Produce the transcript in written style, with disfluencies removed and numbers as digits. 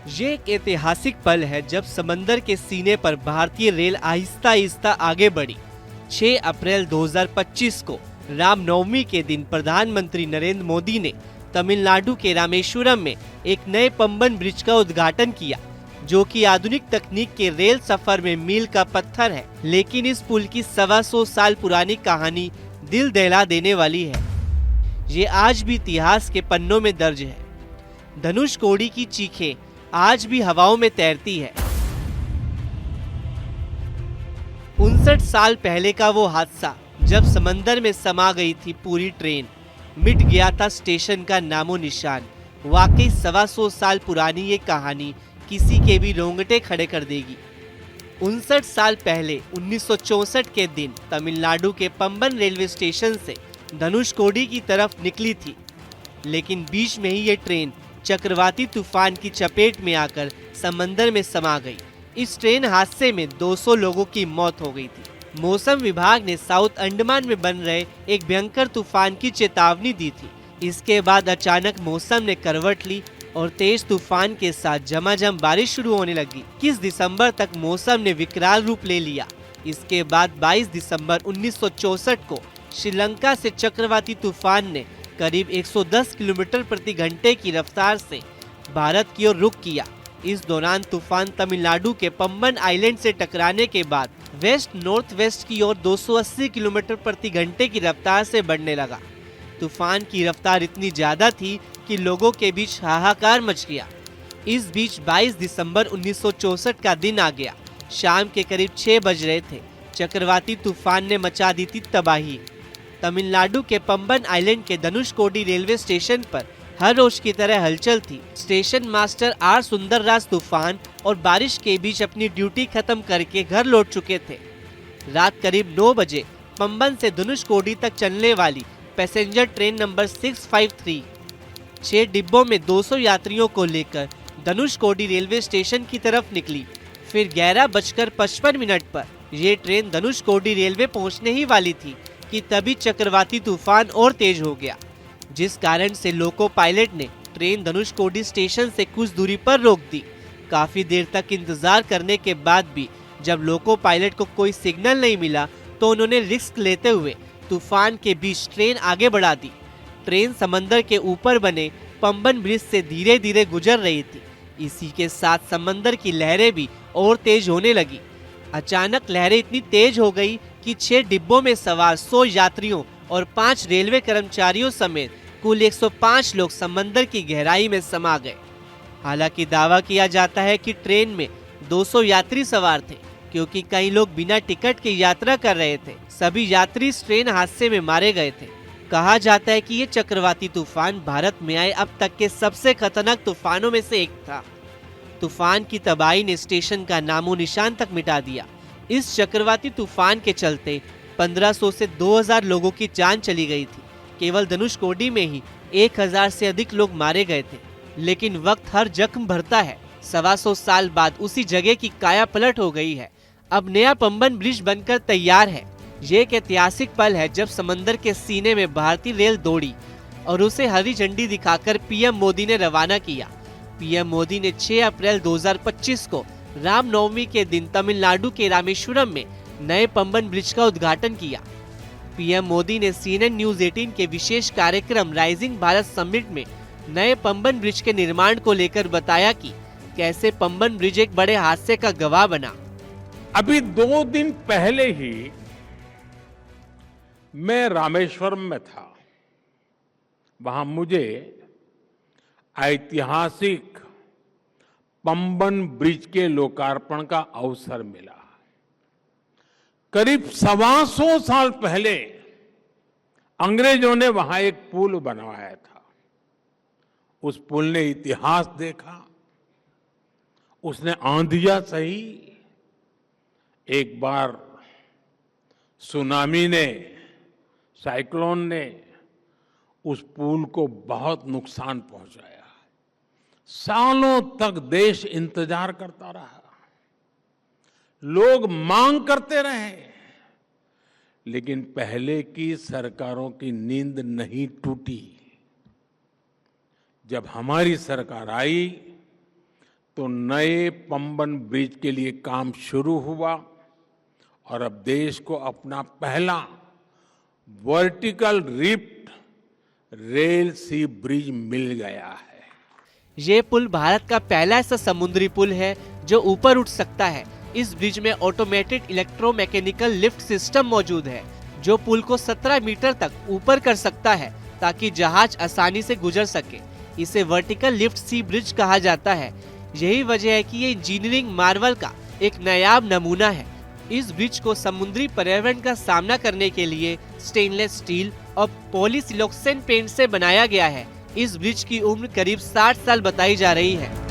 ये एक ऐतिहासिक पल है जब समंदर के सीने पर भारतीय रेल आहिस्ता आहिस्ता आगे बढ़ी। 6 अप्रैल 2025 को रामनवमी के दिन प्रधानमंत्री नरेंद्र मोदी ने तमिलनाडु के रामेश्वरम में एक नए पंबन ब्रिज का उद्घाटन किया, जो कि आधुनिक तकनीक के रेल सफर में मील का पत्थर है। लेकिन इस पुल की 125 साल पुरानी कहानी दिल दहला देने वाली है। ये आज भी इतिहास के पन्नों में दर्ज है। धनुषकोडी की चीखें आज भी हवाओं में तैरती है। 59 साल पहले का वो हादसा जब समंदर में समा गई थी पूरी ट्रेन, मिट गया था स्टेशन का नामो निशान। वाकई 125 साल पुरानी ये कहानी किसी के भी रोंगटे खड़े कर देगी। 59 साल पहले 1964 के दिन तमिलनाडु के पंबन रेलवे स्टेशन से धनुषकोडी की तरफ निकली थी, लेकिन बीच में ही ये ट्रेन चक्रवाती तूफान की चपेट में आकर समंदर में समा गई। इस ट्रेन हादसे में 200 लोगों की मौत हो गई थी। मौसम विभाग ने साउथ अंडमान में बन रहे एक भयंकर तूफान की चेतावनी दी थी। इसके बाद अचानक मौसम ने करवट ली और तेज तूफान के साथ झमाझम बारिश शुरू होने लगी। 21 दिसंबर तक मौसम ने विकराल रूप ले लिया। इसके बाद 22 दिसंबर 1964 को श्रीलंका से चक्रवाती तूफान ने करीब 110 किलोमीटर प्रति घंटे की रफ्तार से भारत की ओर रुख किया। इस दौरान तूफान तमिलनाडु के पंबन आइलैंड से टकराने के बाद वेस्ट नॉर्थ वेस्ट की ओर 280 किलोमीटर प्रति घंटे की रफ्तार से बढ़ने लगा। तूफान की रफ्तार इतनी ज्यादा थी कि लोगों के बीच हाहाकार मच गया। इस बीच 22 दिसंबर 1964 का दिन आ गया। शाम के करीब 6 बज रहे थे। चक्रवाती तूफान ने मचा दी थी तबाही। तमिलनाडु के पंबन आइलैंड के धनुषकोडी रेलवे स्टेशन पर हर रोज की तरह हलचल थी। स्टेशन मास्टर आर सुंदरराज तूफान और बारिश के बीच अपनी ड्यूटी खत्म करके घर लौट चुके थे। रात करीब 9 बजे पंबन से धनुषकोडी तक चलने वाली पैसेंजर ट्रेन नंबर 653 6 डिब्बों में 200 यात्रियों को लेकर धनुषकोडी रेलवे स्टेशन की तरफ निकली। फिर 11:55 पर ये ट्रेन धनुषकोडी रेलवे पहुंचने ही वाली थी कि तभी चक्रवाती तूफान और तेज हो गया, जिस कारण से लोको पायलट ने ट्रेन धनुषकोडी स्टेशन से कुछ दूरी पर रोक दी। काफी देर तक इंतजार करने के बाद भी जब लोको पायलट को कोई सिग्नल नहीं मिला तो उन्होंने रिस्क लेते हुए तूफान के बीच ट्रेन आगे बढ़ा दी। ट्रेन समंदर के ऊपर बने पंबन ब्रिज से धीरे धीरे गुजर रही थी। इसी के साथ समंदर की लहरें भी और तेज होने लगी। अचानक लहरें इतनी तेज हो गई कि 6 डिब्बों में सवार 100 यात्रियों और 5 रेलवे कर्मचारियों समेत कुल 105 लोग समंदर की गहराई में समा गए। हालांकि दावा किया जाता है कि ट्रेन में 200 यात्री सवार थे, क्योंकि कई लोग बिना टिकट के यात्रा कर रहे थे। सभी यात्री इस ट्रेन हादसे में मारे गए थे। कहा जाता है कि ये चक्रवाती तूफान भारत में आए अब तक के सबसे खतरनाक तूफानों में से एक था। तूफान की तबाही ने स्टेशन का नामो निशान तक मिटा दिया। इस चक्रवाती तूफान के चलते 1500 से 2000 लोगों की जान चली गई थी। केवल धनुषकोडी में ही 1000 से अधिक लोग मारे गए थे। लेकिन वक्त हर जख्म भरता है। 125 साल बाद उसी जगह की काया पलट हो गई है। अब नया पंबन ब्रिज बनकर तैयार है। ये एक ऐतिहासिक पल है जब समंदर के सीने में भारतीय रेल दौड़ी और उसे हरी झंडी दिखाकर पीएम मोदी ने रवाना किया। पीएम मोदी ने 6 अप्रैल 2025 को रामनवमी के दिन तमिलनाडु के रामेश्वरम में नए पंबन ब्रिज का उद्घाटन किया। पीएम मोदी ने CNN न्यूज 18 के विशेष कार्यक्रम राइजिंग भारत समिट में नए पंबन ब्रिज के निर्माण को लेकर बताया कि कैसे पंबन ब्रिज एक बड़े हादसे का गवाह बना। अभी 2 दिन पहले ही मैं रामेश्वरम में था। वहां मुझे ऐतिहासिक पंबन ब्रिज के लोकार्पण का अवसर मिला। करीब 125 साल पहले अंग्रेजों ने वहां एक पुल बनवाया था। उस पुल ने इतिहास देखा। उसने आंधियां सही। एक बार सुनामी ने, साइक्लोन ने उस पुल को बहुत नुकसान पहुंचाया। सालों तक देश इंतजार करता रहा। लोग मांग करते रहे, लेकिन पहले की सरकारों की नींद नहीं टूटी। जब हमारी सरकार आई तो नए पंबन ब्रिज के लिए काम शुरू हुआ और अब देश को अपना पहला वर्टिकल रिफ्ट रेल सी ब्रिज मिल गया है। ये पुल भारत का पहला ऐसा समुद्री पुल है जो ऊपर उठ सकता है। इस ब्रिज में ऑटोमेटेड इलेक्ट्रोमैकेनिकल लिफ्ट सिस्टम मौजूद है जो पुल को 17 मीटर तक ऊपर कर सकता है ताकि जहाज आसानी से गुजर सके। इसे वर्टिकल लिफ्ट सी ब्रिज कहा जाता है। यही वजह है कि ये इंजीनियरिंग मार्वल का एक नायाब नमूना है। इस ब्रिज को समुद्री पर्यावरण का सामना करने के लिए स्टेनलेस स्टील और पॉलीसिलोक्सेन पेंट से बनाया गया है। इस ब्रिज की उम्र करीब 60 साल बताई जा रही है।